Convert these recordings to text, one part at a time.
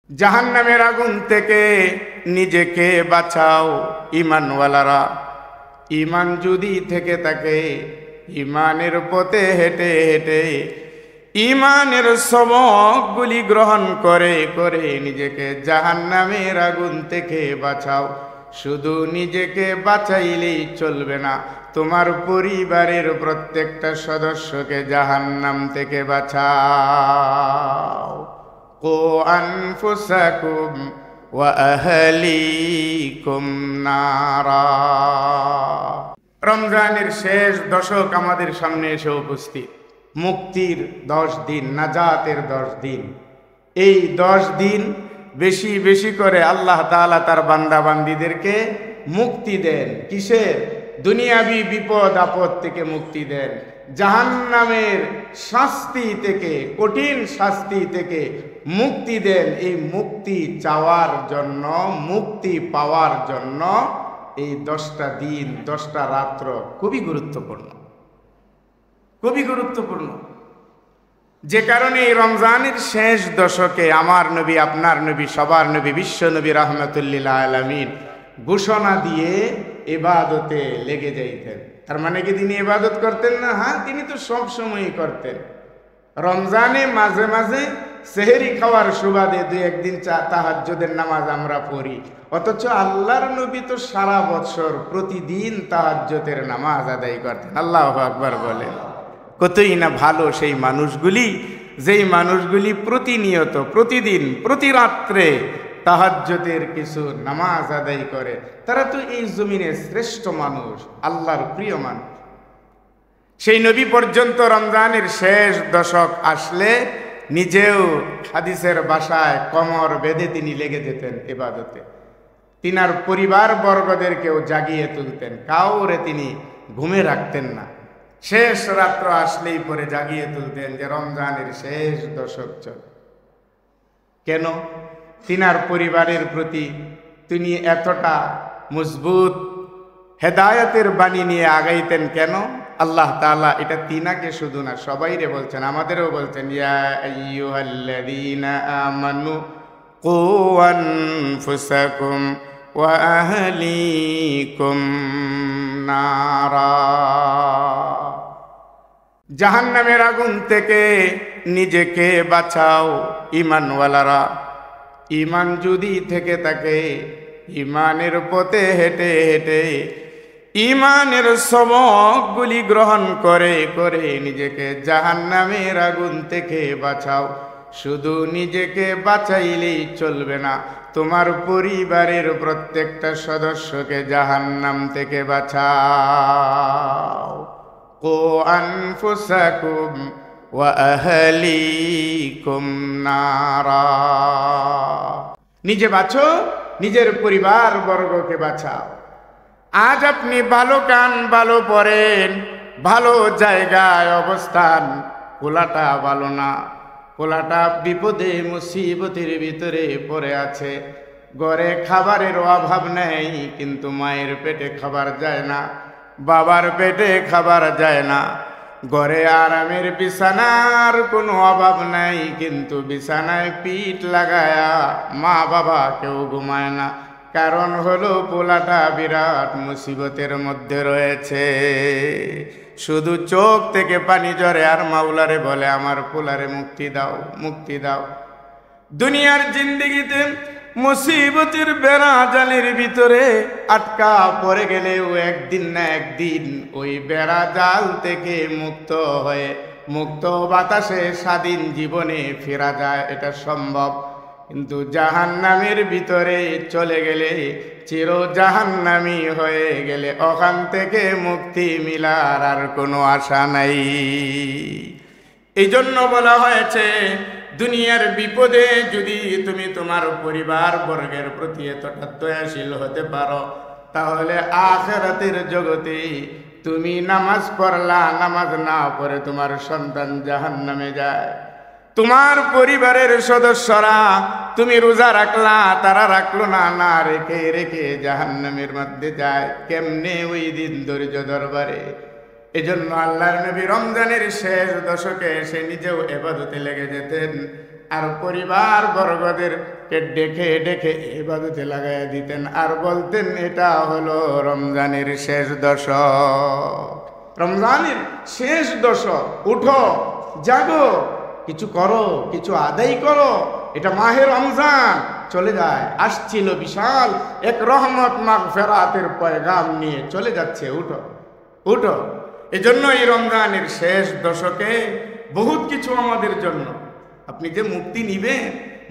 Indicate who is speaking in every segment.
Speaker 1: জাহান্নামের আগুন থেকে নিজেকে বাঁচাও ঈমানওয়ালারা। ঈমান যদি থেকে থাকে, ঈমানের পথে হেঁটে হেঁটে ঈমানের সবকগুলি গ্রহণ করে করে নিজেকে জাহান্নামের আগুন থেকে বাঁচাও। শুধু নিজেকে বাঁচাইলেই চলবে না, তোমার পরিবারের প্রত্যেকটা সদস্যকে জাহান্নাম থেকে বাঁচাও। কো আনফুসাকুম ওয়া আহলিকুম নারা। রমজানের শেষ দশক আমাদের সামনে এসে উপস্থিত। মুক্তির 10 দিন, নাজাতের 10 দিন। এই 10 দিন বেশি বেশি করে আল্লাহ তাআলা তার বান্দা বান্দীদেরকে মুক্তি দেন। কিসের? দুনিয়াবি বিপদ আপদ থেকে মুক্তি দেন, জাহান্নামের শাস্তি থেকে, কঠিন শাস্তি থেকে মুক্তি দেন। এই মুক্তি চাওয়ার জন্য, মুক্তি পাওয়ার জন্য এই 10টা দিন 10টা রাত্র খুবই গুরুত্বপূর্ণ, খুবই গুরুত্বপূর্ণ। যে কারণে এই রমজানের শেষ দশকে আমার নবী, আপনার নবী, সবার নবী, বিশ্ব নবী রাহমাতুল্লিল আলামিন ঘোষণা দিয়ে ইবাদতে লেগে যাইতেন। তার মানে কি তিনি ইবাদত করতেন না? হ্যাঁ, তিনি তো সব সময়ই করতেন। রমজানে মাঝে মাঝে সেহরি খাওয়ার সুবাদে 2-1 দিন তাহাজ্জুদের নামাজ আমরা পড়ি, অথচ আল্লাহর নবী তো সারা বছর প্রতিদিন তাহাজ্জুদের নামাজ আদায় করতেন। আল্লাহু আকবার বলেন। কতই না ভালো সেই মানুষগুলি, যেই মানুষগুলি প্রতিনিয়ত, প্রতিদিন, প্রতি রাত্রে তাহাজ্জুদের কিছু নামাজ আদায় করে। তারা তো এই জমিনে শ্রেষ্ঠ মানুষ, আল্লাহর প্রিয় মানুষ। সেই নবী পর্যন্ত রমজানের শেষ দশক আসলে নিজেও হাদিসের ভাষায় কোমর বেঁধে তিনি লেগে যেতেন ইবাদতে। তিনার পরিবার বর্গদেরকেও জাগিয়ে তুলতেন, কাউরে তিনি ঘুমে রাখতেন না। শেষ রাত্র আসলেই পরে জাগিয়ে তুলতেন যে রমজানের শেষ দশক চলে। কেন? তিনার পরিবারের প্রতি তিনি এতটা মজবুত হেদায়েতের বাণী নিয়ে আগাইতেন কেন? আল্লাহ তাআলা এটা তিনাকে শুধু না, সবাইরে বলছেন, আমাদেরও বলছেন, ইয়া আইয়ুহাল্লাযীনা আমানু কু আনফুসাকুম ওয়া আহলিকুম নারা। জাহান্নামের আগুন থেকে নিজেকে বাঁচাও ঈমানওয়ালারা। ঈমান যদি থেকে থাকে, ঈমানের পথে হেঁটে হেঁটে ঈমানের সবকগুলি গ্রহণ করে করে নিজেকে জাহান্নামের আগুন থেকে বাঁচাও। শুধু নিজেকে বাঁচাইলেই চলবে না, তোমার পরিবারের প্রত্যেকটা সদস্যকে জাহান্নাম থেকে বাঁচাও। কো আনফুসাকুম ওয়া আহলিকুম নারা। নিজে বাঁচো, নিজের পরিবার বর্গকে বাঁচাও। আজ আপনি ভালো খান, ভালো পড়েন, ভালো জায়গায় অবস্থান, পোলাটা ভালো না, পোলাটা বিপদে মুসিবতের ভিতরে পড়ে আছে। ঘরে খাবারের অভাব নেই, কিন্তু মায়ের পেটে খাবার যায় না, বাবার পেটে খাবার যায় না। ঘরে আরামের বিছানার কোনো অভাব নাই, কিন্তু বিছানায় পিঠ লাগায়া মা বাবা কেউ ঘুমায় না। কারণ হলো পোলাটা বিরাট মুসিবতের মধ্যে রয়েছে। শুধু চোখ থেকে পানি ঝরে আর মাওলারে বলে, আমার পোলারে মুক্তি দাও, মুক্তি দাও। দুনিয়ার জিন্দেগিতে মুসিবতের বেড়া জালের ভিতরে আটকা পড়ে গেলেও একদিন না একদিন ওই বেড়া জাল থেকে মুক্ত হয়ে মুক্ত বাতাসে স্বাধীন জীবনে ফেরা যায়, এটা সম্ভব। কিন্তু জাহান্নামের ভিতরে চলে গেলে, চির জাহান্নামী হয়ে গেলে ওখান থেকে মুক্তি মিলার আর কোনো আশা নাই। এই জন্য বলা হয়েছে, দুনিয়ার বিপদে যদি তুমি তোমার পরিবার বর্গের প্রতি এতটা দয়াশীল হতে পারো, তাহলে আখিরাতের জগতে তুমি নামাজ পড়লা, নামাজ না পড়ে তোমার সন্তান জাহান্নামে যায়। তোমার পরিবারের সদস্যরা, তুমি রোজা রাখলা, তারা রাখলো না, না রেখে রেখে জাহান্নামের মধ্যে যায়। কেমনে ওই দিন ধৈর্য দরবারে? এজন্য আল্লাহর নবী রমজানের শেষ দশকে এসে নিজেও ইবাদতে লেগে যেতেন। আর পরিবার বর্গদেরকে ডেকে ডেকে ইবাদতে লাগাইয়া দিতেন আর বলতেন এটা হলো রমজানের শেষ দশক, রমজানের শেষ দশক, উঠো জাগো, কিছু করো, কিছু আদায় করো, এটা মাহে রমজান চলে যায়, আসছিল বিশাল এক রহমত মাগফিরাতের পয়গাম নিয়ে চলে যাচ্ছে, উঠো উঠো। এজন্য এই রমজানের শেষ দশকে বহুত কিছু আমাদের জন্য, আপনি যে মুক্তি নিবেন,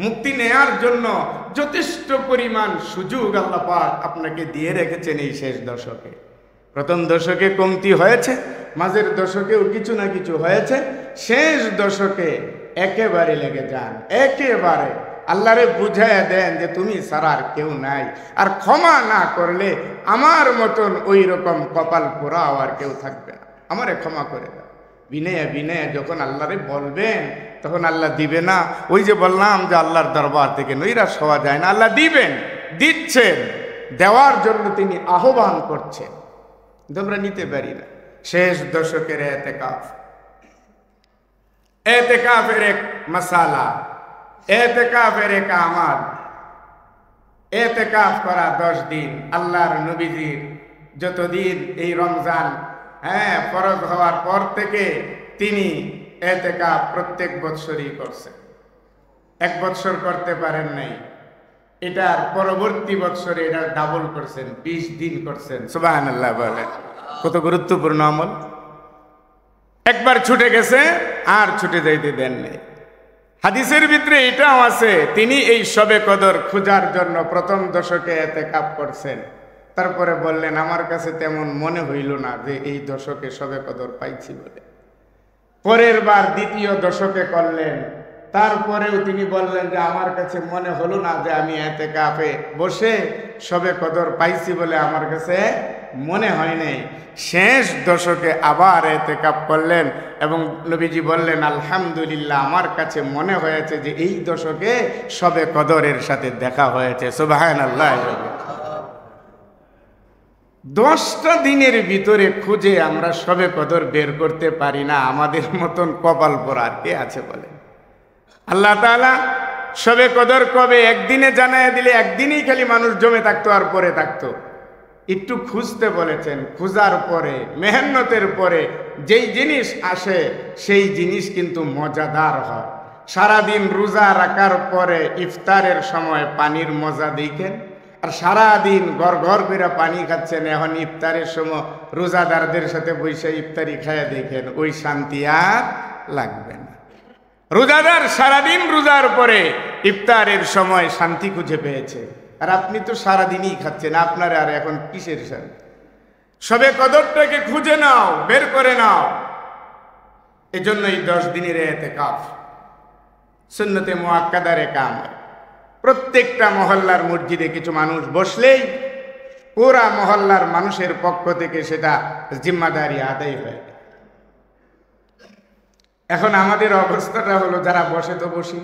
Speaker 1: মুক্তি নেয়ার জন্য যথেষ্ট পরিমাণ সুযোগ আল্লাহ পাক আপনাকে দিয়ে রেখেছেন এই শেষ দশকে। প্রথম দশকে কমতি হয়েছে, মাঝের দশকেও কিছু না কিছু হয়েছে, শেষ দশকে একেবারে লেগে যান, একেবারে আল্লাহরে বুঝাইয়া দেন যে তুমি ছাড়া আর কেউ নাই, আর ক্ষমা না করলে আমার মতন ওই রকম কপাল পোড়াও আর কেউ থাকবে না, আমারে ক্ষমা করে দাও। বিনয়ে বিনয়ে যখন আল্লাহরে বলবেন তখন আল্লাহ দিবে না। ওই যে বললাম যে আল্লাহর দরবার থেকে নৈরাশ হওয়া যায় না, আল্লাহ দিবেন, দিচ্ছেন, দেওয়ার জন্য তিনি আহ্বান করছেন, আমরা নিতে পারি না। শেষ দশকের এতেকাফ, এতেকাফের এক মাসালা, এতেকাফের এক আমাল, এতেকাফ করা 10 দিন। আল্লাহর নবীজির যতদিন এই রমজান ফরজ হওয়ার পর থেকে তিনি এতেকাফ প্রত্যেক বৎসরই করছেন, 1 বৎসর করতে পারেন নাই, এটার পরবর্তী বৎসরে এটা ডাবল করছেন, 20 দিন করছেন। সুবহানাল্লাহ বলে, কত গুরুত্বপূর্ণ আমল। একবার ছুটে গেছে আর ছুটে যাইতে দেন নাই। হাদিসের ভিতরে এটাও আছে, তিনি এই শবে কদর খোঁজার জন্য প্রথম দশকে ইতিকাফ করছেন, তারপরে বললেন আমার কাছে তেমন মনে হইল না যে এই দশকে শবে কদর পাইছি বলে। পরের বার দ্বিতীয় দশকে করলেন, তারপরেও তিনি বললেন যে আমার কাছে মনে হলো না যে আমি ইতিকাফে বসে শবে কদর পাইছি বলে আমার কাছে মনে হয় নাই। শেষ দশকে আবার ইতিকাফ করলেন এবং নবীজি বললেন আলহামদুলিল্লাহ, আমার কাছে মনে হয়েছে যে এই দশকে শবে কদরের সাথে দেখা হয়েছে। সুবহানাল্লাহ। 10টা দিনের ভিতরে খুঁজে আমরা শবে কদর বের করতে পারি না, আমাদের মতন কপাল পোড়া আর কে আছে বলেন? আল্লাহ তাআলা শবে কদর কবে একদিনে জানায় দিলে একদিনেই খালি মানুষ জমে থাকতো আর পরে থাকতো। একটু খুঁজতে বলেছেন, খোঁজার পরে মেহনতের পরে যেই জিনিস আসে সেই জিনিস কিন্তু মজাদার হয়। সারাদিন রোজা রাখার পরে ইফতারের সময় পানির মজা দেখেন, আর সারাদিন ঘর ঘর করে পানি খাচ্ছেন, এখন ইফতারের সময় রোজাদারদের সাথে বসে ইফতারি খায়া দেখেন, ওই শান্তি আর লাগবে না। রোজাদার সারাদিন রোজার পরে ইফতারের সময় শান্তি খুঁজে পেয়েছে, আর আপনি তো সারাদিনই খাচ্ছেন, আপনার আর এখন কিসের শান্তি? শবে কদরটাকে খুঁজে নাও, বের করে নাও। এজন্য এই 10 দিনের ইতিকাফ সুন্নতে মুআক্কাদার কাম। প্রত্যেকটা মহল্লার মসজিদে কিছু মানুষ বসলেই পুরা মহল্লার মানুষের পক্ষ থেকে সেটা জিম্মাদারি আদায় হয়। এখন আমাদের অবস্থাটা হলো, যারা বসে তো বসি,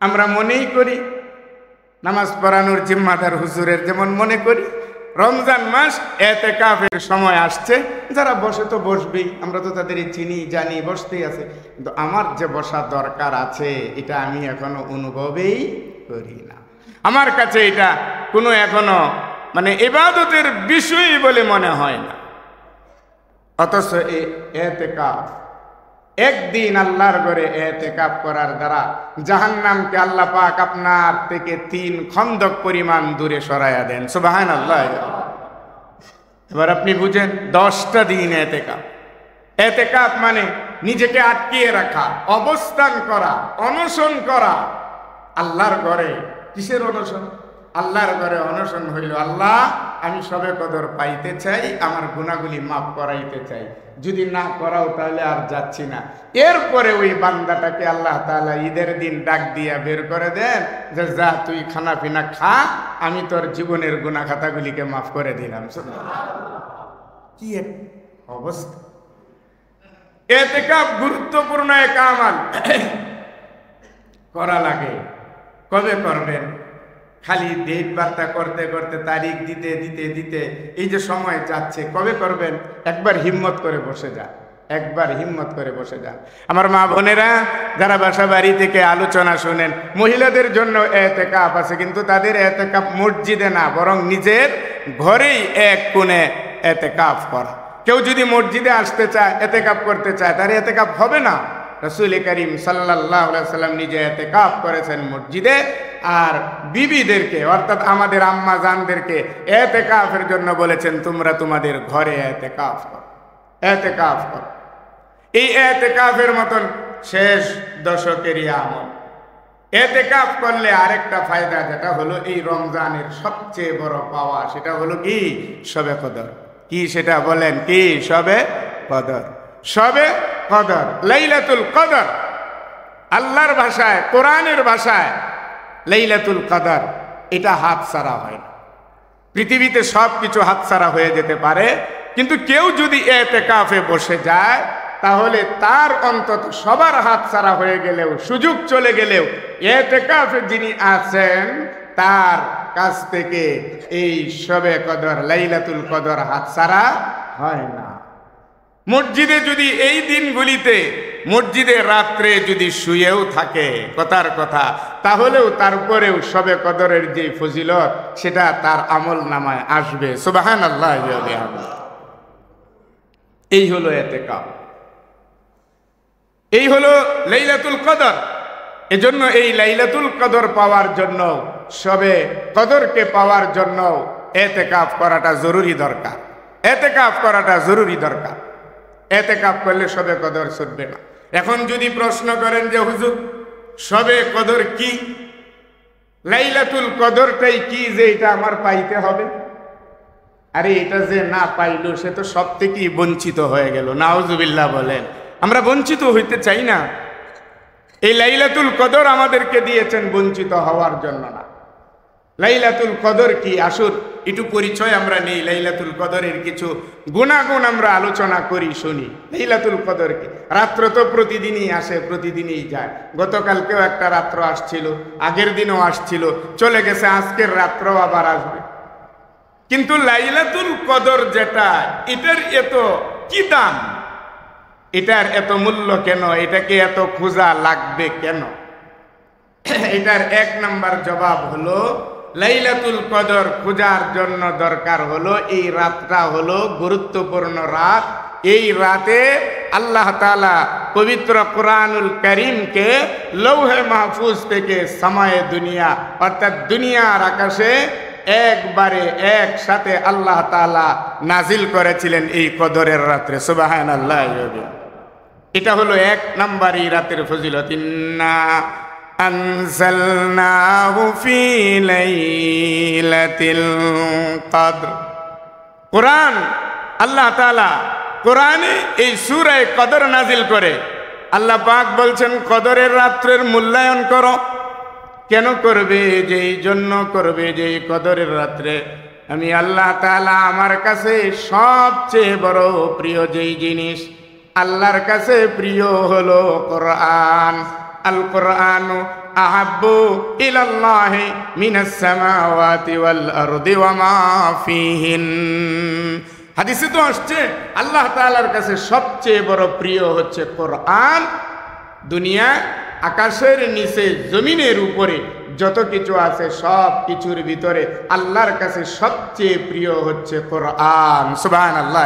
Speaker 1: আমরা মনেই করি নামাজ পড়ানোর জিম্মাদার হুজুরের যেমন মনে করি রমজান মাস ইতিকাফের সময় আসছে, যারা বসে তো বসবেই, আমরা তো তাদের চিনি জানি, বসতেই আছে, কিন্তু আমার যে বসা দরকার আছে এটা আমি এখনো অনুভবই করি না। আমার কাছে এটা কোনো এখনো মানে ইবাদতের বিষয় বলে মনে হয় না। অথচ এই ইতিকাফ, একদিন আল্লাহর ঘরে ইতিকাফ করার দ্বারা জাহান্নামকে আল্লাহ পাক আপনার থেকে 3 খন্দক পরিমাণ দূরে সরাইয়া দেন। সুবহানাল্লাহ। এবার আপনি বুঝেন 10টা দিন ইতিকাফ। ইতিকাফ মানে নিজেকে আটকিয়ে রাখা, অবস্থান করা, অনশন করা আল্লাহর ঘরে। কিসের অনশন? আল্লাহর ঘরে অনশন হইল, আল্লাহ আমি শবে কদর পাইতে চাই, আমার গুনাহগুলি মাফ করাইতে চাই, যদি না করাও তাহলে আর যাচ্ছি না। এরপরে ওই বান্দাটাকে আল্লাহ তাআলা ঈদের দিন ডাক দিয়া বের করে দেন যে যা তুই খানা পিনা খা, আমি তোর জীবনের গুনাহ খাতাগুলিকে মাফ করে দিলাম। কি এক অবস্থা! ইতিকাফ গুরুত্বপূর্ণ এক আমল, করা লাগে। কবে করবেন? খালি ডেট বার্তা করতে করতে, তারিখ দিতে দিতে দিতে এই যে সময় যাচ্ছে, কবে করবেন? একবার হিম্মত করে বসে যান, একবার হিম্মত করে বসে যান। আমার মা বোনেরা যারা বাসা বাড়ি থেকে আলোচনা শুনেন, মহিলাদের জন্য এতেকাফ আছে, কিন্তু তাদের এতেকাফ মসজিদে না, বরং নিজের ঘরেই এক কোণে এতেকাফ করা। কেউ যদি মসজিদে আসতে চায়, এতেকাফ করতে চায়, তার এতেকাফ হবে না। রাসূল করিম সাল্লাল্লাহু আলাইহি সাল্লাম নিজে এতেকাফ করেছেন মসজিদে, আর বিবিদেরকে অর্থাৎ আমাদের আম্মা জানদেরকে এতেকাফের জন্য বলেছেন তোমরা তোমাদের ঘরে এতেকাফ করো, এতেকাফ করো। এই এতেকাফের মতন শেষ দশকেরই আমল। এতেকাফ করলে আরেকটা ফায়দা, যেটা হলো এই রমজানের সবচেয়ে বড় পাওয়া, সেটা হলো কি শবে কদর। কি সেটা বলেন? কি শবে কদর? শবে কদর, লাইলাতুল কদর। আল্লাহর ভাষায়, কোরআনের ভাষায় লাইলাতুল কদর, এটা হাতছাড়া হয় না। পৃথিবীতে সব কিছু হাতছাড়া হয়ে যেতে পারে, কিন্তু কেউ যদি এতেকাফে বসে যায়, তাহলে তার অন্তত সবার হাতছাড়া হয়ে গেলেও, সুযোগ চলে গেলেও, এতেকাফে যিনি আছেন তার কাছ থেকে এই শবে কদর, লাইলাতুল কদর হাতছাড়া হয় না। মসজিদে যদি এই দিনগুলিতে মসজিদে রাত্রে যদি শুয়েও থাকে, কথার কথা, তাহলেও তারপরেও শবে কদরের যে ফজিলত, সেটা তার আমল নামায় আসবে। সুবহানাল্লাহ। এই হলো এতেকাফ, এই হলো লাইলাতুল কদর। এজন্য এই লাইলাতুল কদর পাওয়ার জন্য, শবে কদরকে পাওয়ার জন্য এতেকাফ করাটা জরুরি দরকার। এতেকাফ করাটা জরুরি দরকার। এতেকাফ করলে শবে কদর ছুটবে না। এখন যদি প্রশ্ন করেন যে হুজুর শবে কদর কি, লাইলাতুল কদরটাই কি যে এটা আমার পাইতে হবে? আরে এটা যে না পাইলো সে তো সব থেকেই বঞ্চিত হয়ে গেল। নাউজুবিল্লাহ বলেন। আমরা বঞ্চিত হইতে চাই না। এই লাইলাতুল কদর আমাদেরকে দিয়েছেন বঞ্চিত হওয়ার জন্য না। লাইলাতুল কদর কি, আসুন একটু পরিচয় আমরা নেই। লাইলাতুল কদরের কিছু গুণাগুণ আমরা আলোচনা করি, শুনি। লাইলাতুল কদর কি? রাত্র তো প্রতিদিনই আসে, প্রতিদিনই যায়। গতকালকেও একটা রাত্র আসছিল, আগের দিনও আসছিল, চলে গেছে, আজকের রাত্র আবার আসবে। কিন্তু লাইলাতুল কদর যেটা, এটার এত কি দাম, এটার এত মূল্য কেন, এটাকে এত খোঁজা লাগবে কেন? এটার এক নাম্বার জবাব হলো, লাইলাতুল কদর খোঁজার জন্য দরকার হলো, এই রাতটা হলো গুরুত্বপূর্ণ রাত। এই রাতে আল্লাহ তাআলা পবিত্র কোরআনুল কারীমকে লৌহে মাহফুজ থেকে সামায়ে দুনিয়া, অর্থাৎ দুনিয়ার আকাশে একবারে একসাথে আল্লাহ তাআলা নাজিল করেছিলেন এই কদরের রাত্রে। সুবহানাল্লাহ। এটা হলো এক নাম্বার এই রাতের ফজিলত। ইন্না আনজালনাহু ফি লাইলাতিল কদর। কোরআন, আল্লাহ তাআলা কোরআনে এই সূরা কদর নাজিল করে। আল্লাহ পাক বলছেন কদরের রাত্রের মূল্যায়ন করো। কেন করবে? যেই জন্য করবে যে কদরের রাত্রে আমি আল্লাহ তাআলা আমার কাছে সবচেয়ে বড় প্রিয় যেই জিনিস, আল্লাহর কাছে প্রিয় হলো কোরআন। আল কোরআনু আহাব্বু ইলাল্লাহি মিনাস সামাওয়াতি ওয়াল আরদি ওয়া মা ফিহিন। হাদিসে তো আসছে আল্লাহ তাআলার কাছে সবচেয়ে বড় প্রিয় হচ্ছে কোরআন। দুনিয়া, আকাশের নিচে, জমিনের উপরে যত কিছু আছে সব কিছুর ভিতরে আল্লাহর কাছে সবচেয়ে প্রিয় হচ্ছে কোরআন। সুবহানাল্লাহ।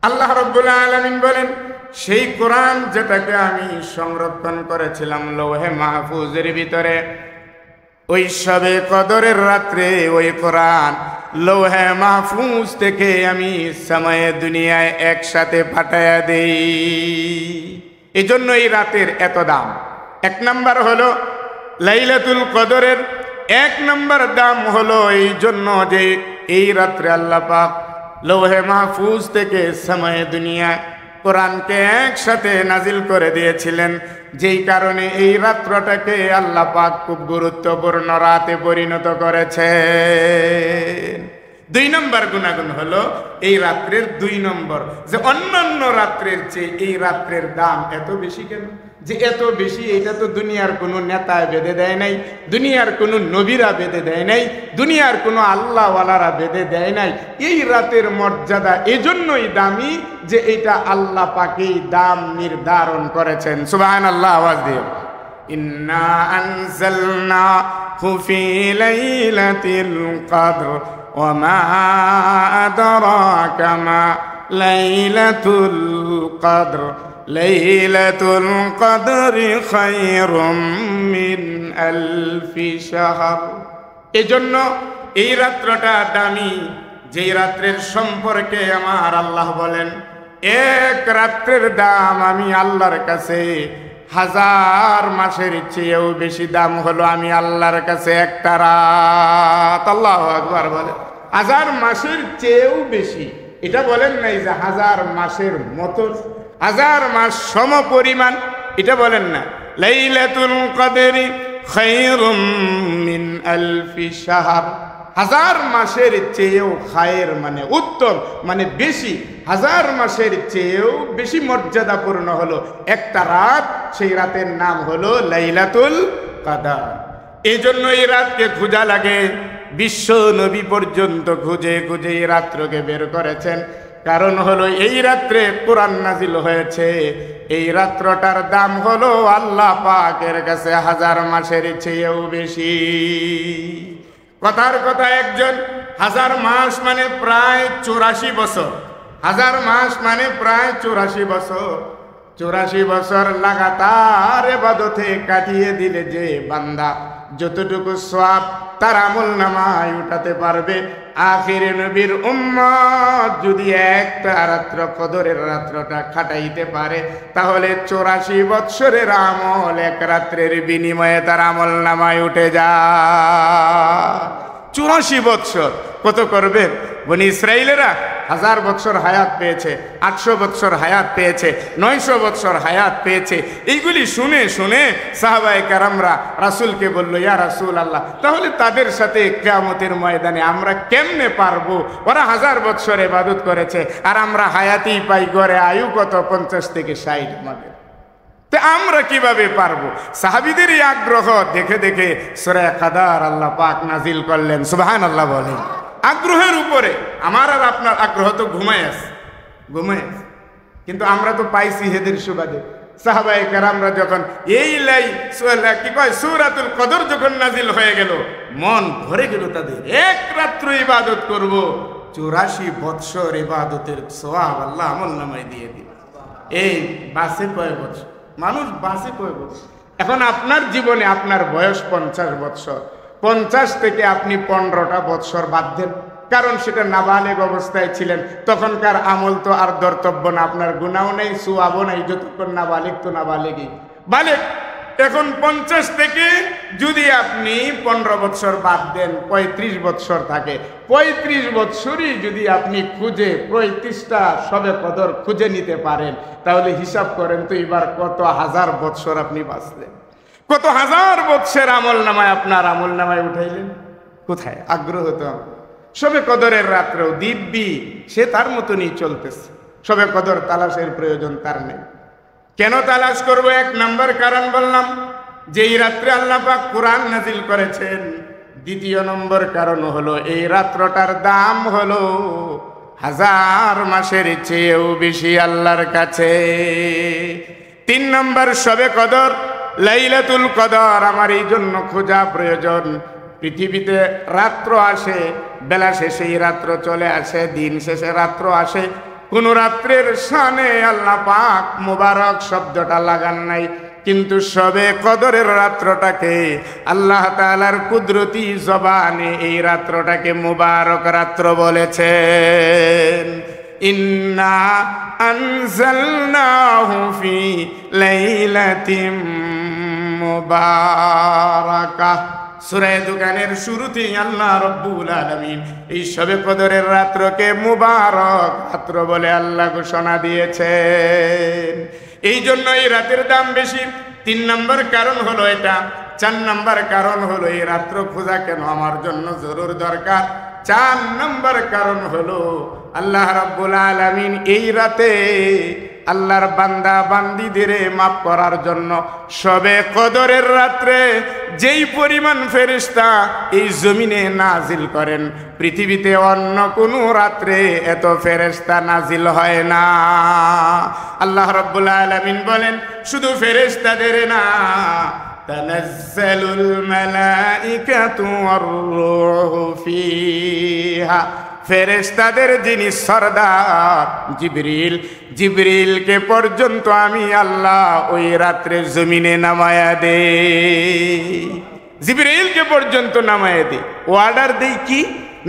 Speaker 1: আল্লাহ রাব্বুল আলামিন বলেন, সেই কোরআন যেটাকে আমি সংরক্ষণ করেছিলাম লৌহে মাহফুজের ভিতরে, ওই শবে কদরের রাত্রে ওই কোরআন লৌহে মাহফুজ থেকে আমি সময়ে দুনিয়ায় একসাথে পাঠায়া দেই। এই জন্য এই রাতের এত দাম। এক নাম্বার হলো লাইলাতুল কদরের এক নাম্বার দাম হলো এই জন্য যে এই রাত্রে আল্লাহ পাক লৌহে মাহফুজ থেকে সময়ে দুনিয়ায় কোরআনকে একসাথে নাজিল করে দিয়েছিলেন, যেই কারণে এই রাত্রটাকে আল্লাহ পাক খুব গুরুত্বপূর্ণ রাতে পরিণত করেছে। দুই নম্বর গুণাগুণ হলো এই রাত্রের দুই নম্বর, যে অন্যান্য রাত্রের চেয়ে এই রাত্রের দাম এত বেশি কেন? যে এত বেশি, এটা তো দুনিয়ার কোনো নেতা বেঁধে দেয় নাই, দুনিয়ার কোনো নবীরা বেঁধে দেয় নাই, দুনিয়ার কোনো আল্লাহওয়ালারা বেঁধে দেয় নাই। এই রাতের মর্যাদা এজন্যই দামি যে এটা আল্লাহ পাকেই দাম নির্ধারণ করেছেন। সুবহানাল্লাহ, আওয়াজ দিও। ইন্না আনজালনাহু ফি লাইলাতিল কদর ওয়া মা আদরাকা মা লাইলাতুল কদর লাইলাতুল কদরি খায়রুম মিন আলফি শাহর। এজন্য এই রাত্রটা দামি, যেই রাত্রের সম্পর্কে আমার আল্লাহ বলেন এক রাত্রের দাম আমি আল্লাহর কাছে 1000 মাসের চেয়েও বেশি দাম হলো আমি আল্লাহর কাছে একটা রাত। আল্লাহু আকবার বলে 1000 মাসের চেয়েও বেশি। এটা বলেন নাই যে 1000 মাসের মতো, 1000 মাস সম পরিমাণ, এটা বলেন না। লাইলাতুল কদরি খায়রুম মিন আলফি শাহর, 1000 মাসের চেয়েও খায়ের মানে উত্তম, মানে বেশি, 1000 মাসের চেয়েও বেশি মর্যাদাপূর্ণ হলো একটা রাত। সেই রাতের নাম হলো লাইলাতুল কদর। এই জন্য এই রাতকে খোঁজা লাগে। বিশ্ব নবী পর্যন্ত খুঁজে খুঁজে এই রাত্রকে বের করেছেন। কারণ হলো এই রাত্রে কোরআন নাজিল হয়েছে। এই রাত্রটার দাম হলো আল্লাহ পাকের কাছে 1000 মাসের চেয়েও বেশি। কথার কথা, একজন 1000 মাস মানে প্রায় 84 বছর, 1000 মাস মানে প্রায় 84 বছর। 84 বছর লাগাতার ইবাদতে কাটিয়ে দিলে যে বান্দা যতটুকু সওয়াব তার আমলনামায় উঠাতে পারবে, আখিরে নবীর উম্মত যদি একটা রাত্র কদরের রাত্রটা খাটাইতে পারে, তাহলে 84 বৎসরের আমল এক রাত্রের বিনিময়ে তার আমলনামায় উঠে যায়। 84 বৎসর কত করবেন? বনি ইসরাইলেরা 1000 বৎসর হায়াত পেয়েছে, 800 বৎসর হায়াত পেয়েছে, 900 বৎসর হায়াত পেয়েছে। এইগুলি শুনে শুনে সাহাবায়ে কেরামরা রাসূলকে বলল, ইয়া রাসূল আল্লাহ, তাহলে তাদের সাথে কিয়ামতের ময়দানে আমরা কেমনে পারবো? ওরা 1000 বৎসর ইবাদত করেছে আর আমরা হায়াতেই পাই গড়ে আয়ু কত 50 থেকে 60 আমাদের, তো আমরা কিভাবে পারবো? সাহাবীদের এই আগ্রহ দেখে দেখে সূরা কাদার আল্লাহ পাক নাজিল করলেন। সুবহানাল্লাহ বলেন। আগ্রহের উপরে আমার আর আপনার আগ্রহ তো ঘুমায় আছে। কিন্তু আমরা তো পাইছি হেদের সুবাদে। সাহাবায়ে কেরামরা যখন এই সূরাতুল কদর যখন নাজিল হয়ে গেল, মন ভরে গেল তাদের। এক রাত্র ইবাদত করব, 84 বৎসর ইবাদতের সওয়াব আল্লাহ আমলনামায় দিয়ে দিবে। এই বাসে কয় বছর মানুষ বাসে কয় বছর? এখন আপনার জীবনে আপনার বয়স 50 বৎসর, 50 থেকে আপনি 15টা বৎসর বাদ দেন, কারণ সেটা নাবালেগ অবস্থায় ছিলেন। তখনকার আমল তো আর ধর্তব্য না, আপনার গুনাহও নেই, সুয়াবও নেই, যতক্ষণ নাবালেগ তো নাবালেগই বালেগ। এখন 50 থেকে যদি আপনি 15 বৎসর বাদ দেন, 35 বৎসর থাকে। 35 বৎসরই যদি আপনি খুঁজে 35টা সবে কদর খুঁজে নিতে পারেন, তাহলে হিসাব করেন তো এবার কত 1000 বৎসর আপনি বাঁচলেন, কত 1000 বৎসর আমলনামায় আপনার আমলনামায় উঠাইলেন। কোথায় আগ্রহ? তো সবে কদরের রাত্রেও দিব্যি সে তার মতনই চলতেছে। সবে কদর তালাশের প্রয়োজন তার নেই। কেন তালাশ করব? 1 নম্বর কারণ বললাম যে এই রাত্রে আল্লাহ পাক কোরআন নাজিল করেছেন। 2 নম্বর কারণ হলো এই রাত্রটার দাম হলো 1000 মাসের চেয়েও বেশি আল্লাহর কাছে। 3 নম্বর সবে কদর লাইলাতুল কদর আমার এই জন্য খোঁজা প্রয়োজন। পৃথিবীতে রাত্র আসে, বেলা শেষে রাত্র চলে আসে, দিন শেষে রাত্র আসে। কোন রাত্রের শানে আল্লাহ পাক মুবারক শব্দটা লাগান নাই, কিন্তু সবে কদরের রাত্রটাকে আল্লাহ তাআলার কুদরতি জবানে এই রাত্রটাকে মুবারক রাত্র বলেছেন। ইন্না আনজালনাহু ফি লাইলাতিম মুবারাকাহ। সূরা দোকানের শুরুতেই আল্লাহ রাব্বুল আলামিন এই শবে কদরের রাত্রকে মুবারক রাত্র বলে আল্লাহ ঘোষণা দিয়েছেন। এই জন্য এই রাতের দাম বেশি। 3 নম্বর কারণ হলো এটা। 4 নম্বর কারণ হলো এই রাত্র খোঁজা কেন আমার জন্য জরুর দরকার। 4 নম্বর কারণ হলো আল্লাহ রাব্বুল আলামিন এই রাতে আল্লাহর বান্দা বান্দীদের মাফ করার জন্য শবে কদরের রাত্রে যেই পরিমাণ ফেরেশতা এই জমিনে নাজিল করেন, পৃথিবীতে অন্য কোনো রাত্রে এত ফেরেশতা নাজিল হয় না। আল্লাহ রাব্বুল আলামিন বলেন, শুধু ফেরেশতাদের না, তানাজ্জালুল মালাইকাতু ওয়ার রূহু ফিহা, ফেরেশতাদের যিনি সরদার জিবরিলকে পর্যন্ত আমি আল্লাহ ওই রাত্রে জমিনে নামায়া দেই। জিবরিলকে পর্যন্ত নামায়া দেই। অর্ডার দেই কি?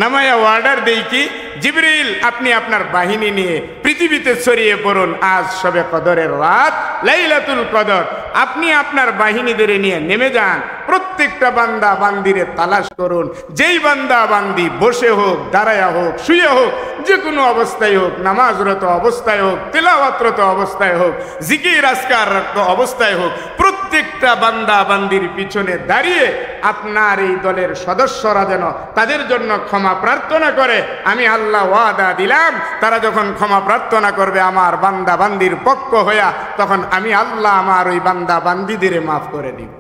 Speaker 1: নামায়া অর্ডার দেই কি? জিবরিল, আপনি আপনার বাহিনী নিয়ে পৃথিবীতে ছড়িয়ে পড়ুন, আজ শবে কদরের রাত, লাইলাতুল কদর। আপনি আপনার বাহিনীদের নিয়ে নেমে যান, প্রত্যেকটা বান্দা বান্দিরে তালাশ করুন। যেই বান্দা বান্দি বসে হোক, দাঁড়ায়া হোক, শুয়ে হোক, যে কোনো অবস্থায় হোক, নামাজরত অবস্থায় হোক, তেলাওয়াতরত অবস্থায় হোক, জিকির আজকাররত অবস্থায় হোক, প্রত্যেকটা বান্দা বান্দির পিছনে দাঁড়িয়ে আপনার এই দলের সদস্যরা যেন তাদের জন্য ক্ষমা প্রার্থনা করে। আমি আল্লাহ ওয়াদা দিলাম, তারা যখন ক্ষমা প্রার্থনা করবে আমার বান্দা বান্দির পক্ষ হইয়া, তখন আমি আল্লাহ আমার ওই বান্দা বান্দিদের মাফ করে দিব।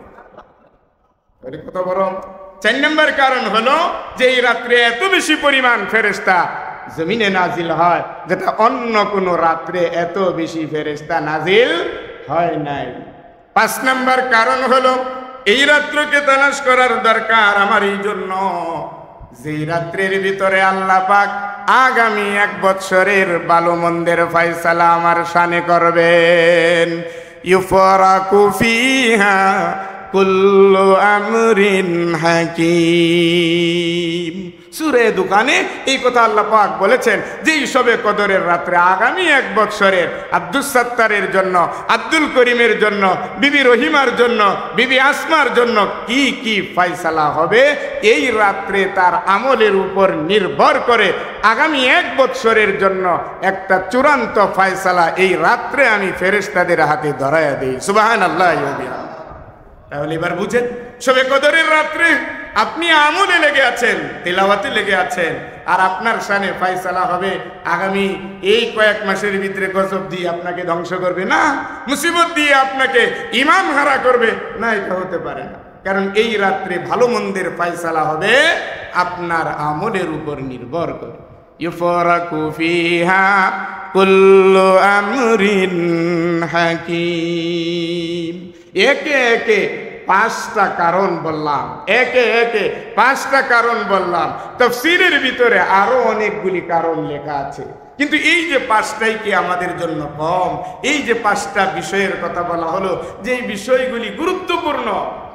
Speaker 1: কত বড়! 4 নম্বর কারণ হলো যে এই রাত্রে এত বেশি পরিমাণ ফেরেশতা জমিনে নাজিল হয়, যেটা অন্য কোন রাত্রে এত বেশি ফেরেশতা নাজিল হয় নাই। 5 নম্বর কারণ হলো এই রাত্রকে তালাশ করার দরকার আমার এই জন্য, যেই রাত্রের ভিতরে আল্লাহ পাক আগামী 1 বৎসরের ভালো মন্দের ফয়সালা আমার শানে করবেন। ইউফরাকু ফিহা কুল্লু আমরিন হাকিম। সূরা দোকানে এই কথা আল্লাহ পাক বলেছেন যে এই শবে কদরের রাত্রে আগামী 1 বৎসরের আব্দুস সাত্তারের জন্য, আব্দুল করিমের জন্য, বিবি রহিমার জন্য, বিবি আসমার জন্য কি কি ফয়সালা হবে, এই রাত্রে তার আমলের উপর নির্ভর করে আগামী 1 বৎসরের জন্য একটা চূড়ান্ত ফয়সালা এই রাত্রে আমি ফেরেশতাদের হাতে ধরায়া দেই। সুবহানাল্লাহ। তাহলে এবার বুঝেন, শবে কদরের রাত্রে আপনি আমলে লেগে আছেন, তেলাওয়াতে লেগে আছেন, আর আপনার শানে ফয়সালা হবে আগামী এই কয়েক মাসের ভিতরে গজব দিয়ে আপনাকে ধ্বংস করবে না, মুসিবত দিয়ে আপনাকে ঈমান হারা করবে না, এটা হতে পারে না। কারণ এই রাত্রে ভালো মন্দের ফয়সালা হবে আপনার আমলের উপর নির্ভর করে। ইউফরাকু ফিহা কুল্লু আমরিন হাকিম। একে একে 5টা কারণ বললাম, একে একে 5টা কারণ বললাম। তাফসীরের ভিতরে আরো অনেকগুলি কারণ লেখা আছে, কিন্তু এই যে 5টাই কি আমাদের জন্য কম? এই যে 5টা বিষয়ের কথা বলা হলো, যে এই বিষয়গুলি গুরুত্বপূর্ণ,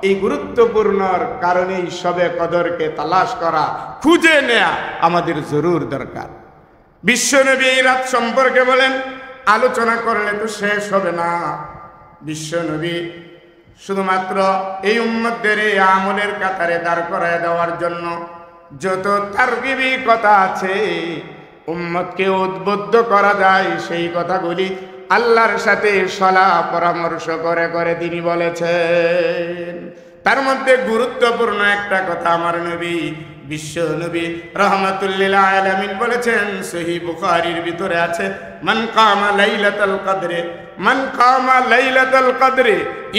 Speaker 1: এই গুরুত্বপূর্ণর কারণেই শবে কদরকে তালাশ করা, খুঁজে নেয়া আমাদের জরুর দরকার। বিশ্বনবী এই রাত সম্পর্কে বলেন, আলোচনা করলে তো শেষ হবে না। বিশ্বনবী শুধুমাত্র এই উম্মতদের এই আমলের কাতারে দাঁড় করায় দেওয়ার জন্য যত তারগিবি কথা আছে, উম্মতকে উদ্বুদ্ধ করা যায় সেই কথাগুলি আল্লাহর সাথে সলাহ পরামর্শ করে করে তিনি বলেছেন। তার মধ্যে গুরুত্বপূর্ণ একটা কথা আমার নবী বিশ্ব নবী রাহমাতুল্লিল আলামিন বলেছেন, সহিহ বুখারীর ভিতরে আছে, মান কামা লাইলাতুল কদরে, মান কামা লাইলাতুল কদরে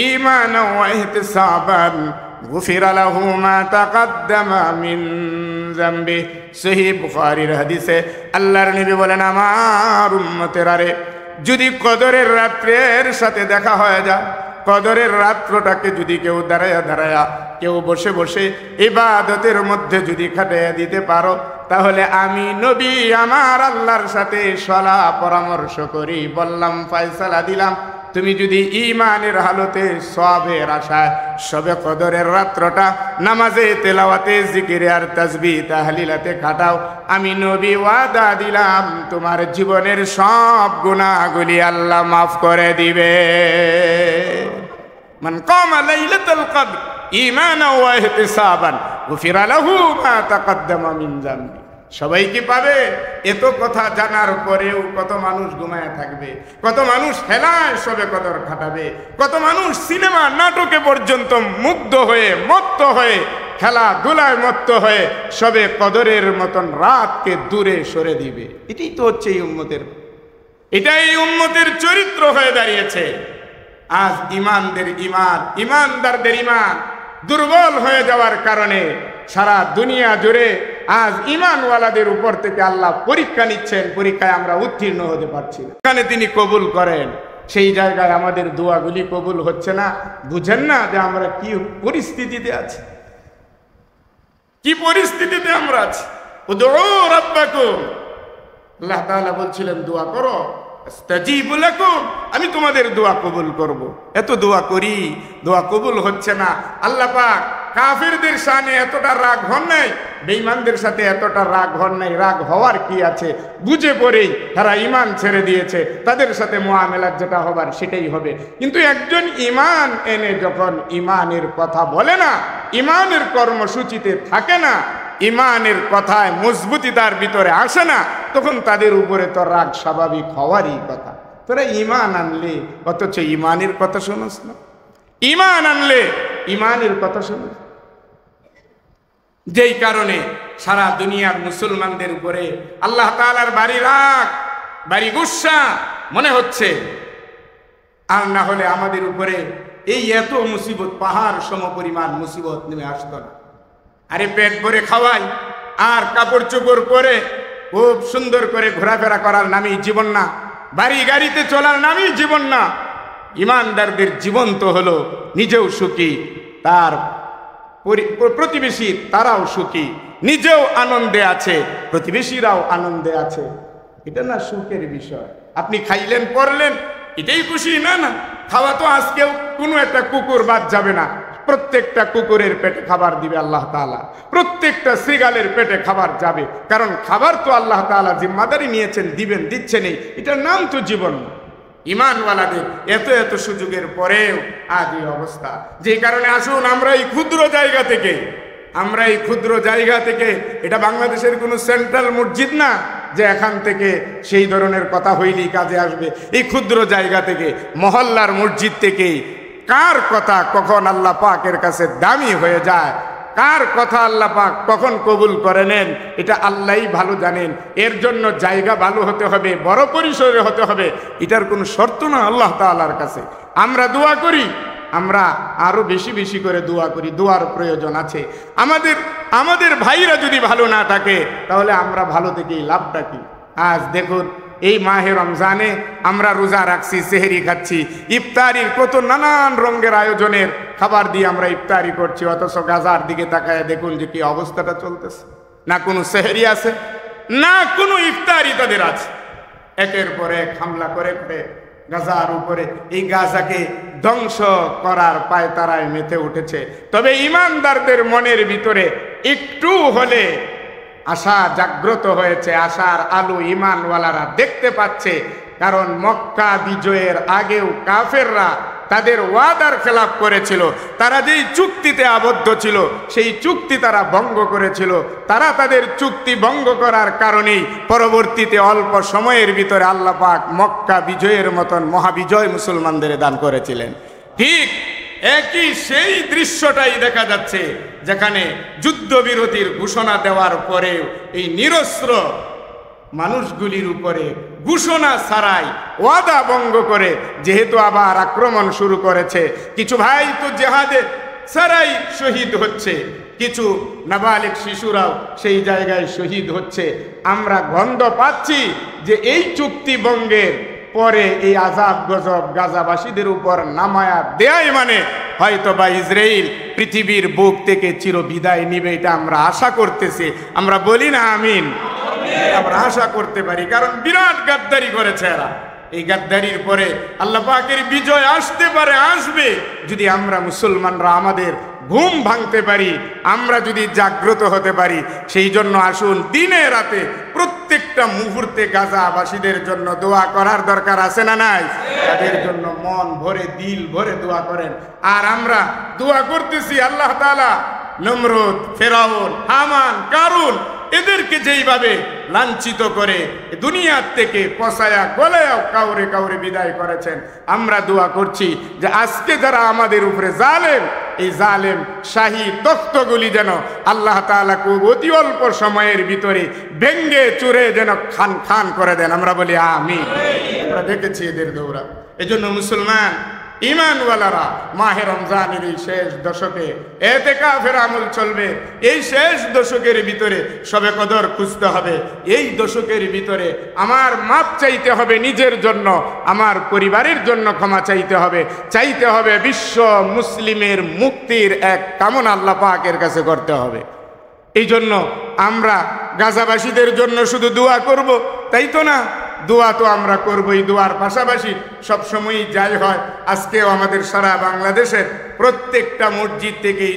Speaker 1: ঈমানান ওয়া ইহতিসাবান গুফিরা লাহু মা তাকদ্দামা মিন যামবি। সহিহ বুখারীর হাদিসে আল্লাহর নবী বলেন, আমার উম্মতেরা রে, যদি কদরের রাত্রের সাথে দেখা হয়ে যায়, কদরের রাত্রটাকে যদি কেউ দাঁড়ায়া দাঁড়ায়া, কেউ বসে বসে ইবাদতের মধ্যে যদি খাটাইয়া দিতে পারো, তাহলে আমি নবী আমার আল্লাহর সাথে সলাহ পরামর্শ করি, বললাম, ফয়সালা দিলাম, তুমি যদি ঈমানের হালতে সওয়াবের আশায় শবে কদরের রাত্রটা নামাজে, তেলাওয়াতে, জিকিরে আর তাসবিহ তাহলিলাতে কাটাও, আমি নবী ওয়াদা দিলাম তোমার জীবনের সব গুনাহগুলি আল্লাহ মাফ করে দিবে। মান কামা লাইলাতুল কদর ঈমানান ওয়া ইহতিসাবান গুফিরা লাহু মা তাকদ্দামা মিন যামবি। সবাই কি পাবে? এত কথা জানার পরেও কত মানুষ ঘুমায় থাকবে, কত মানুষ হেলায় শবে কদর খাটাবে, কত মানুষ সিনেমা নাটকে পর্যন্ত মুগ্ধ হয়ে মত্ত হয়ে, খেলাধুলায় মত্ত হয়ে শবে কদরের মতন রাতকে দূরে সরে দিবে। এটাই তো হচ্ছে এই উম্মতের। এটাই উম্মতের চরিত্র হয়ে দাঁড়িয়েছে। আজ ইমানদারদের ইমান দুর্বল হয়ে যাওয়ার কারণে সারা দুনিয়া জুড়ে আজ ইমানওয়ালাদের উপর থেকে আল্লাহ পরীক্ষা নিচ্ছেন, পরীক্ষায় আমরা উত্তীর্ণ হতে পারছি না। এখানে তিনি কবুল করেন, সেই জায়গায় আমাদের দোয়াগুলি কবুল হচ্ছে না। বুঝেন না যে আমরা কি পরিস্থিতিতে আছি, কি পরিস্থিতিতে আমরা আছি। উদউ রাব্বাকুম, আল্লাহ তাআলা বলছিলেন দোয়া করো, আস্তাজিবু লাকুম, আমি তোমাদের দোয়া কবুল করব। এত দোয়া করি, দোয়া কবুল হচ্ছে না। আল্লাহ পাক কাফেরদের শানে এতটা রাগ হন নাই, বেঈমানদের সাথে এতটা রাগ হন নাই। রাগ হওয়ার কি আছে, বুঝে পড়েই তারা ঈমান ছেড়ে দিয়েছে, তাদের সাথে মুআমালাত যেটা হবার সেটাই হবে। কিন্তু একজন ঈমান এনে যখন ঈমানের কথা বলে না, ঈমানের কর্মসূচিতে থাকে না, ঈমানের কথায় মজবুতি তার ভিতরে আসে না, তখন তাদের উপরে তো রাগ স্বাভাবিক হওয়ারই কথা। তোরা ঈমান আনলে অথচ ঈমানের কথা শোনস না, ঈমান আনলে ঈমানের কথা শোনস। যেই কারণে সারা দুনিয়ার মুসলমানদের উপরে আল্লাহ তাআলার বাড়ি রাগ, বাড়ি গুসা মনে হচ্ছে। আর না হলে আমাদের উপরে এই এত মুসিবত, পাহাড় সমপরিমাণ মুসিবত নেমে আসতো না। আরে পেট ভরে খাওয়াই আর কাপড় চোপড় পরে খুব সুন্দর করে ঘোরাফেরা করার নামই জীবন না, বাড়ি গাড়িতে চলার নামই জীবন না। ইমানদারদের জীবন তো হলো নিজেও সুখী, তার প্রতিবেশী তারাও সুখী, নিজেও আনন্দে আছে, প্রতিবেশীরাও আনন্দে আছে। এটা না সুখের বিষয়। আপনি খাইলেন পরলেন এটাই খুশি না? না, খাওয়া তো আজকেও কোনো একটা কুকুর বাদ যাবে না। প্রত্যেকটা কুকুরের পেটে খাবার দিবে আল্লাহ তাআলা, প্রত্যেকটা শৃগালের পেটে খাবার যাবে, কারণ খাবার তো আল্লাহ তাআলা জিম্মাদারি নিয়েছেন, দিবেন, দিচ্ছেনই। এটার নাম তো জীবন। ইমানওয়ালাদের এত এত সুযোগের পরেও আজ এই অবস্থা। যে কারণে আসুন আমরা এই ক্ষুদ্র জায়গা থেকে, এটা বাংলাদেশের কোনো সেন্ট্রাল মসজিদ না যে এখান থেকে সেই ধরনের কথা হইলেই কাজে আসবে। এই ক্ষুদ্র জায়গা থেকে, মহল্লার মসজিদ থেকে কার কথা কখন আল্লাহ পাকের কাছে দামি হয়ে যায়, কার কথা আল্লাহ পাক কখন কবুল করে নেন, এটা আল্লাহই ভালো জানেন। এর জন্য জায়গা ভালো হতে হবে, বড় পরিসরে হতে হবে, এটার কোনো শর্ত না আল্লাহ তাআলার কাছে। আমরা দোয়া করি, আমরা আরো বেশি বেশি করে দোয়া করি, দোয়ার প্রয়োজন আছে। আমাদের ভাইরা যদি ভালো না থাকে তাহলে আমরা ভালো থেকেই লাভটা কি? আজ দেখুন এই মাহে রমজানে আমরা রোজা রাখছি, সেহরি খাচ্ছি, ইফতারির কত নানান রঙের আয়োজনের খাবার দিয়ে আমরা ইফতারি করছি, অথচ গাজার দিকে তাকায় দেখুন যে কি অবস্থাটা চলতেছে। না কোনো সেহরি আছে, না কোনো ইফতারি তাদের আছে। একের পর এক হামলা করে করে গাজার উপরে, এই গাজাকে ধ্বংস করার পায়তারায় মেতে উঠেছে। তবে ইমানদারদের মনের ভিতরে একটু হলে আশা জাগ্রত হয়েছে, আশার আলো ইমানওয়ালারা দেখতে পাচ্ছে। কারণ মক্কা বিজয়ের আগেও কাফেররা তাদের ওয়াদার খেলাপ করেছিল, তারা যেই চুক্তিতে আবদ্ধ ছিল সেই চুক্তি তারা ভঙ্গ করেছিল। তারা তাদের চুক্তি ভঙ্গ করার কারণেই পরবর্তীতে অল্প সময়ের ভিতরে আল্লাহ পাক মক্কা বিজয়ের মতন মহাবিজয় মুসলমানদের দান করেছিলেন। ঠিক একই সেই দৃশ্যটাই দেখা যাচ্ছে, যেখানে যুদ্ধবিরতির ঘোষণা দেওয়ার পরেও এই নিরস্ত্র মানুষগুলির উপরে ঘোষণা ছাড়াই ওয়াদা ভঙ্গ করে যেহেতু আবার আক্রমণ শুরু করেছে, কিছু ভাই তো জেহাদে ছাড়াই শহীদ হচ্ছে, কিছু নাবালিগ শিশুরাও সেই জায়গায় শহীদ হচ্ছে। আমরা গন্ধ পাচ্ছি যে এই চুক্তি ভঙ্গের পরে এই আযাব গজব গাজাবাসীদের উপর নামায়া দেয়, মানে হয়তো বা ইসরাইল পৃথিবীর বুক থেকে চির বিদায় নিবে, এটা আমরা আশা করতেছি। আমরা বলি না আমিন? আমরা আশা করতে পারি, কারণ বিরাট গাদ্দারি করেছে এরা। এই গাদ্দারির পরে আল্লাহ পাকের বিজয় আসতে পারে, আসবে, যদি আমরা মুসলমানরা আমাদের ঘুম ভাঙতে পারি, আমরা যদি জাগ্রত হতে পারি। সেই জন্য আসুন দিনে রাতে প্রত্যেকটা মুহূর্তে গাজাবাসীদের জন্য দোয়া করার দরকার আছে না নাই? তাদের জন্য মন ভরে দিল ভরে দোয়া করেন। আর আমরা দোয়া করতেছি আল্লাহ তাআলা নমরুদ, ফেরাউন, হামান, কারুন এদেরকে যেইভাবে লাঞ্ছিত করে দুনিয়ার থেকে পচায়া গলায়াও কাউরে কাউরে বিদায় করেছেন, আমরা দোয়া করছি যে আজকে যারা আমাদের উপরে জালেম, এই জালেম শাহী তখ্তগুলি যেন আল্লাহ তাআলা খুব অতি অল্প সময়ের ভিতরে ভেঙ্গে চুরে যেন খান খান করে দেন। আমরা বলি আমিন। আমরা দেখেছি এদের দৌড়া। এজন্য মুসলমান ঈমানওয়ালারা মাহে রমজানের এই শেষ দশকে ইতিকাফের আমল চলবে। এই শেষ দশকের ভিতরে শবে কদর খুঁজতে হবে। এই দশকের ভিতরে আমার মাপ চাইতে হবে নিজের জন্য, আমার পরিবারের জন্য ক্ষমা চাইতে হবে বিশ্ব মুসলিমের মুক্তির এক কামনা আল্লাহ পাকের কাছে করতে হবে। এই জন্য আমরা গাজাবাসীদের জন্য শুধু দোয়া করব তাই তো না, দোয়া তো আমরা করবই। দোয়ার পাশাপাশি সবসময়ই যাই হয়, আজকেও আমাদের সারা বাংলাদেশের প্রত্যেকটা মসজিদ থেকেই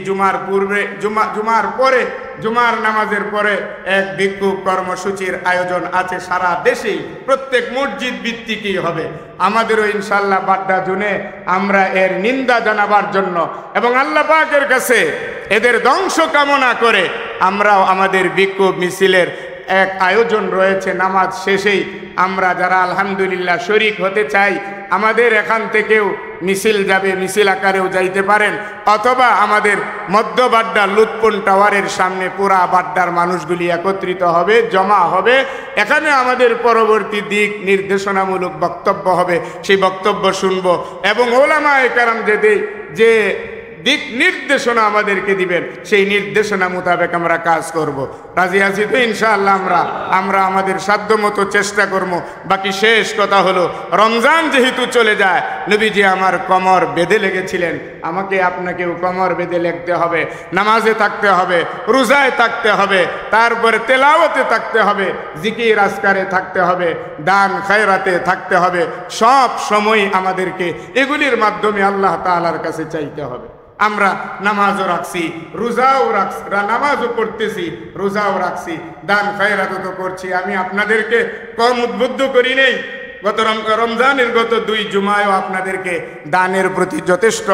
Speaker 1: জুমার নামাজের পরে এক ভিক্ষুক কর্মসূচির আয়োজন আছে। সারা দেশেই প্রত্যেক মসজিদ ভিত্তিকই হবে। আমাদেরও ইনশাল্লাহ বাড্ডা জুনে আমরা এর নিন্দা জানাবার জন্য এবং আল্লাহ পাকের কাছে এদের ধ্বংস কামনা করে আমরাও আমাদের বিক্ষোভ মিছিলের এক আয়োজন রয়েছে। নামাজ শেষেই আমরা যারা আলহামদুলিল্লাহ শরীক হতে চাই, আমাদের এখান থেকেও মিছিল যাবে, মিছিল আকারেও যাইতে পারেন, অথবা আমাদের মধ্য বাড্ডা লুৎফুন টাওয়ারের সামনে পুরা বাড্ডার মানুষগুলি একত্রিত হবে, জমা হবে। এখানে আমাদের পরবর্তী দিক নির্দেশনামূলক বক্তব্য হবে, সেই বক্তব্য শুনব এবং ওলামায়ে কেরাম যে দিক নির্দেশনা আমাদেরকে দিবেন সেই নির্দেশনা মোতাবেক আমরা কাজ করব। রাজি আছি তো ইনশাআল্লাহ? আমরা আমাদের সাধ্যমতো চেষ্টা করব। বাকি শেষ কথা হলো, রমজান যেহেতু চলে যায়, নবীজি আমার কোমর বেঁধে লেগেছিলেন, আমাকে আপনাকেও কোমর বেঁধে লেগতে হবে, নামাজে থাকতে হবে, রোজায় থাকতে হবে, তারপরে তেলাওয়াতে থাকতে হবে, জিকির আজকারে থাকতে হবে, দান খায়রাতে থাকতে হবে। সব সময় আমাদেরকে এগুলির মাধ্যমে আল্লাহ তাআলার কাছে চাইতে হবে। আমরা নামাজও রাখছি, রোজাও রাখছি, নামাজও পড়তেছি, রোজাও রাখছি, দান খায়রাতও তো করছি। আমি আপনাদেরকে কম উদ্বুদ্ধ করি নেই। গত রমজানের গত 2 জুমায়ও আপনাদেরকে দানের প্রতি যথেষ্ট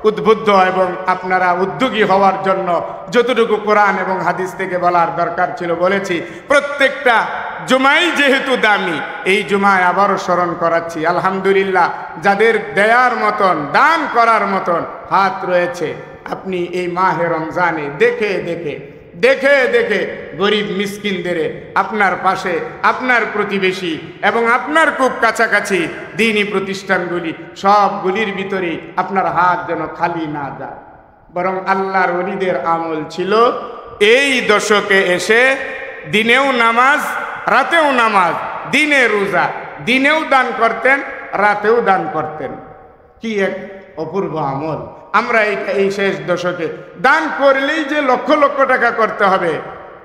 Speaker 1: উদ্বুদ্ধ এবং আপনারা উদ্যোগী হওয়ার জন্য যতটুকু কোরআন এবং হাদিস থেকে বলার দরকার ছিল বলেছি। প্রত্যেকটা জুমাই যেহেতু দামি, এই জুমায় আবারও স্মরণ করাচ্ছি, আলহামদুলিল্লাহ যাদের দেয়ার মতন, দান করার মতন হাত রয়েছে, আপনি এই মাহে রমজানে দেখে দেখে গরিব মিসকিনদের আপনার পাশে, আপনার প্রতিবেশী এবং আপনার খুব কাছাকাছি দ্বীনি প্রতিষ্ঠানগুলি সবগুলির ভিতরেই আপনার হাত যেন খালি না যায়। বরং আল্লাহর ওলিদের আমল ছিল এই দশকে এসে দিনেও নামাজ, রাতেও নামাজ, দিনে রোজা, দিনেও দান করতেন, রাতেও দান করতেন। কি এক অপূর্ব আমল! আমরা এই শেষ দশকে দান করলেই যে লক্ষ লক্ষ টাকা করতে হবে,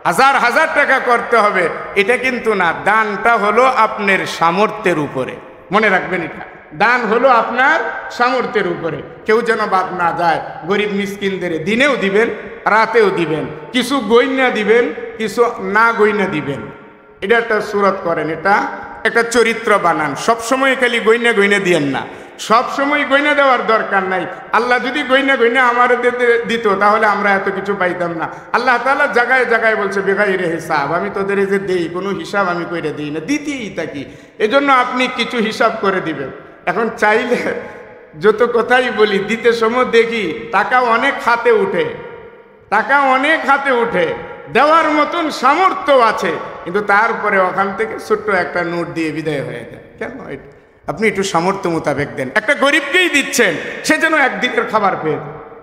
Speaker 1: হাজার হাজার টাকা করতে হবে, এটা কিন্তু না। দানটা হলো আপনার সামর্থ্যের উপরে, মনে রাখবেন এটা। দান হলো আপনার সামর্থ্যের উপরে। কেউ যেন বাদ না যায়। গরিব মিসকিনদের দিনেও দিবেন, রাতেও দিবেন, কিছু গইনা দিবেন, কিছু না গইনা দিবেন। এটা একটা সুরত করেন, এটা একটা চরিত্র বানান। সবসময় খালি গইনা গইনা দিয়েন না, সবসময় গইনা দেওয়ার দরকার নাই। আল্লাহ যদি গইনা আমার দিত তাহলে আমরা এত কিছু পাইতাম না। আল্লাহ তাআলা জায়গায় জায়গায় বলছে বেগাইরে হিসাব, আমি তোদের যে দেই কোনো হিসাব আমি কইরে দিই না, দিতেই থাকি। এজন্য আপনি কিছু হিসাব করে দিবেন। এখন চাইলে যত কথাই বলি, দিতে সময় দেখি টাকা অনেক হাতে উঠে, দেওয়ার মতন সামর্থ্য আছে, কিন্তু তারপরে ওখান থেকে ছোট্ট একটা নোট দিয়ে বিদায় হয়ে যায়। কেন? আপনি একটু সামর্থ্য মোতাবেক দেন। একটা গরিবকেই দিচ্ছেন, সে যেন একদিনের খাবার পেয়ে,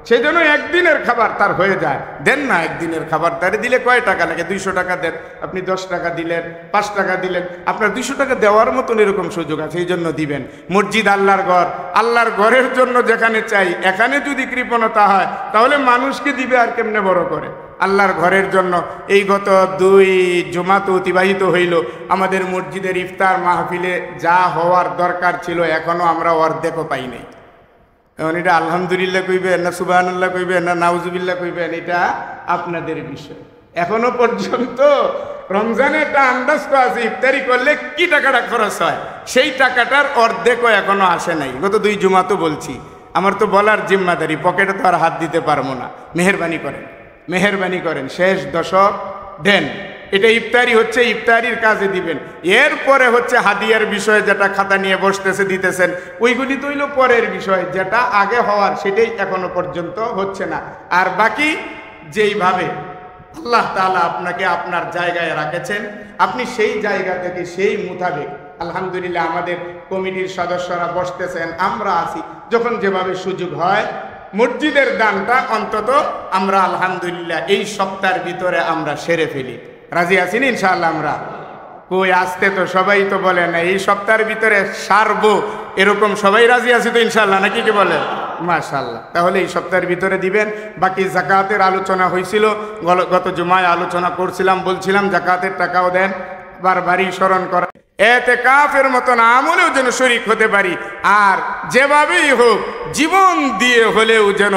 Speaker 1: সে যেন একদিনের খাবার তার হয়ে যায়। দেন না একদিনের খাবার, তারে দিলে কয় টাকা লাগে? 200 টাকা দেন। আপনি 10 টাকা দিলেন, 5 টাকা দিলেন, আপনার 200 টাকা দেওয়ার মতন এরকম সুযোগ আছে, এই জন্য দিবেন। মসজিদ আল্লাহর ঘর, আল্লাহর ঘরের জন্য যেখানে চাই, এখানে যদি কৃপণতা হয় তাহলে মানুষকে দিবে আর কেমনে বড় করে? আল্লাহর ঘরের জন্য এই গত 2 জুমা তো অতিবাহিত হইল, আমাদের মসজিদের ইফতার মাহফিলে যা হওয়ার দরকার ছিল এখনো আমরা অর্ধেকও পাই নাই। এখন এটা আলহামদুলিল্লাহ কইবেন না সুবহানাল্লাহ কইবেন না নাউজুবিল্লাহ কইবেন, এটা আপনাদের বিষয়। এখনো পর্যন্ত রমজানে একটা আন্দাজ তো আছে, ইফতারি করলে কি টাকাটা খরচ হয়, সেই টাকাটার অর্ধেকও এখনো আসে নাই। গত 2 জুমা তো বলছি, আমার তো বলার জিম্মাদারি, পকেটে তো আর হাত দিতে পারবো না। মেহেরবানি করেন, শেষ দশক দেন। এটা ইফতারি হচ্ছে, ইফতারির কাজে দিবেন। এরপরে হচ্ছে হাদিয়ার বিষয়ে যেটা খাতা নিয়ে বসতেছে দিতেছেন, ওইগুলি তো হইল পরের বিষয়, যেটা আগে হওয়ার সেটাই এখনো পর্যন্ত হচ্ছে না। আর বাকি যেইভাবে আল্লাহ তাআলা আপনাকে আপনার জায়গায় রাখেছেন, আপনি সেই জায়গা থেকে সেই মোতাবেক আলহামদুলিল্লাহ আমাদের কমিটির সদস্যরা বসতেছেন, আমরা আছি, যখন যেভাবে সুযোগ হয় মসজিদের দানটা অন্তত আমরা আলহামদুলিল্লাহ এই সপ্তাহের ভিতরে আমরা সেরে ফেলি। রাজি আছেন ইনশাআল্লাহ? আমরা কই আসতে তো সবাই তো বলে না এই সপ্তাহের ভিতরে সারবো, এরকম সবাই রাজি আছি তো ইনশাআল্লাহ, নাকি কি বলে? মাশাআল্লাহ। তাহলে এই সপ্তাহের ভিতরে দিবেন। বাকি জাকাতের আলোচনা হয়েছিল, গত জুমায় আলোচনা করছিলাম, বলছিলাম জাকাতের টাকাও দেন, বারবারই স্মরণ করা, এতেকাফের মতন আমলেও যেন শরীক হতে পারি। আর যেভাবেই হোক জীবন দিয়ে হলেও যেন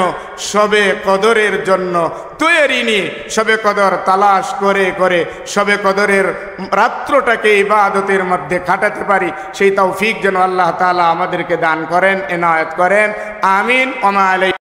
Speaker 1: শবে কদরের জন্য তৈরি নিয়ে শবে কদর তালাশ করে করে শবে কদরের রাত্রটাকে ইবাদতের মধ্যে কাটাতে পারি, সেই তৌফিক যেন আল্লাহ তাআলা আমাদেরকে দান করেন, এনায়েত করেন। আমিন। ওয়া মা আলাইনা